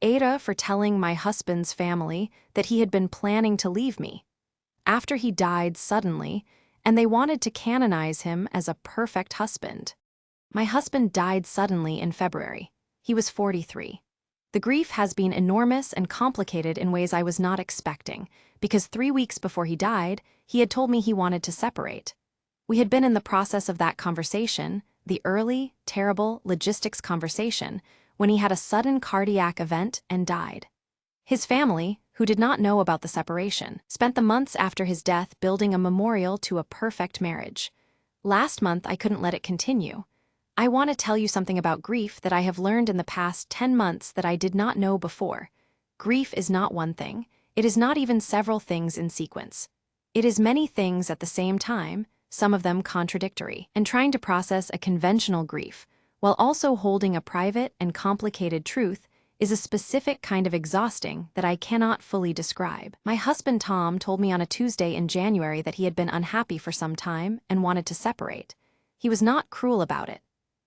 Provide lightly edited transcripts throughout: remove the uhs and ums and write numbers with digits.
AITA for telling my husband's family that he had been planning to leave me after he died suddenly, and they wanted to canonize him as a perfect husband. My husband died suddenly in February. He was 43. The grief has been enormous and complicated in ways I was not expecting, because 3 weeks before he died, he had told me he wanted to separate. We had been in the process of that conversation, the early, terrible logistics conversation, when he had a sudden cardiac event and died. His family, who did not know about the separation, spent the months after his death building a memorial to a perfect marriage. Last month, I couldn't let it continue. I want to tell you something about grief that I have learned in the past 10 months that I did not know before. Grief is not one thing. It is not even several things in sequence. It is many things at the same time, some of them contradictory, and trying to process a conventional grief, while also holding a private and complicated truth, is a specific kind of exhausting that I cannot fully describe. My husband Tom told me on a Tuesday in January that he had been unhappy for some time and wanted to separate. He was not cruel about it.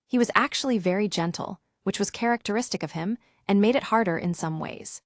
He was actually very gentle, which was characteristic of him and made it harder in some ways.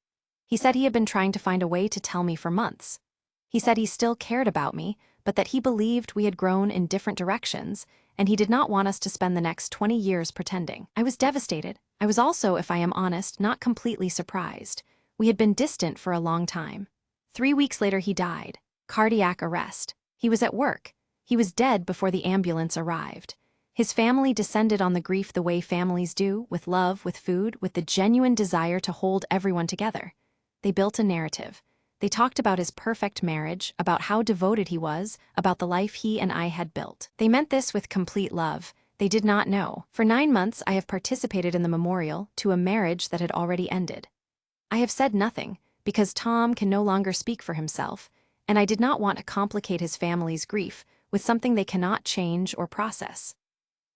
He said he had been trying to find a way to tell me for months. He said he still cared about me, but that he believed we had grown in different directions, and he did not want us to spend the next 20 years pretending. I was devastated. I was also, if I am honest, not completely surprised. We had been distant for a long time. 3 weeks later he died. Cardiac arrest. He was at work. He was dead before the ambulance arrived. His family descended on the grief the way families do, with love, with food, with the genuine desire to hold everyone together. They built a narrative. They talked about his perfect marriage, about how devoted he was, about the life he and I had built. They meant this with complete love. They did not know. For 9 months, I have participated in the memorial to a marriage that had already ended. I have said nothing, because Tom can no longer speak for himself, and I did not want to complicate his family's grief with something they cannot change or process.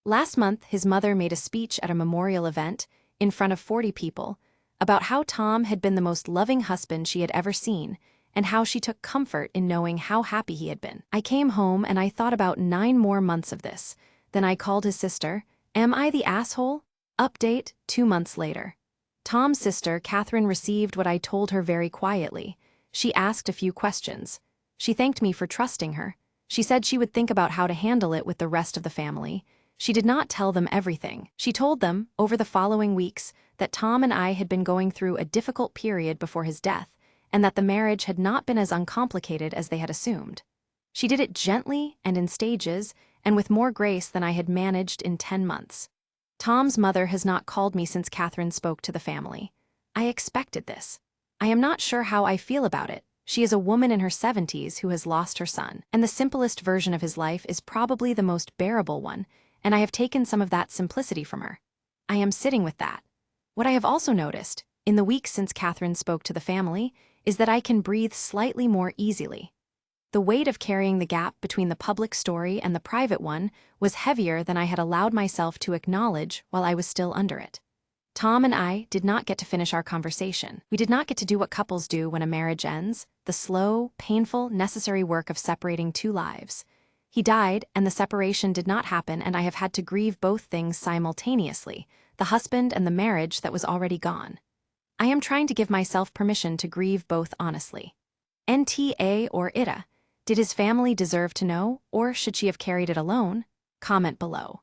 Last month, his mother made a speech at a memorial event, in front of 40 people, about how Tom had been the most loving husband she had ever seen, and how she took comfort in knowing how happy he had been. I came home and I thought about 9 more months of this. Then I called his sister. Am I the asshole? Update, 2 months later. Tom's sister, Catherine, received what I told her very quietly. She asked a few questions. She thanked me for trusting her. She said she would think about how to handle it with the rest of the family. She did not tell them everything. She told them, over the following weeks, that Tom and I had been going through a difficult period before his death, and that the marriage had not been as uncomplicated as they had assumed. She did it gently and in stages, and with more grace than I had managed in 10 months. Tom's mother has not called me since Catherine spoke to the family. I expected this. I am not sure how I feel about it. She is a woman in her 70s who has lost her son, and the simplest version of his life is probably the most bearable one, and I have taken some of that simplicity from her. I am sitting with that. What I have also noticed, in the weeks since Catherine spoke to the family, is that I can breathe slightly more easily. The weight of carrying the gap between the public story and the private one was heavier than I had allowed myself to acknowledge while I was still under it. Tom and I did not get to finish our conversation. We did not get to do what couples do when a marriage ends, the slow, painful, necessary work of separating 2 lives. He died, and the separation did not happen, and I have had to grieve both things simultaneously, the husband and the marriage that was already gone. I am trying to give myself permission to grieve both honestly. NTA or ITA? Did his family deserve to know, or should she have carried it alone? Comment below.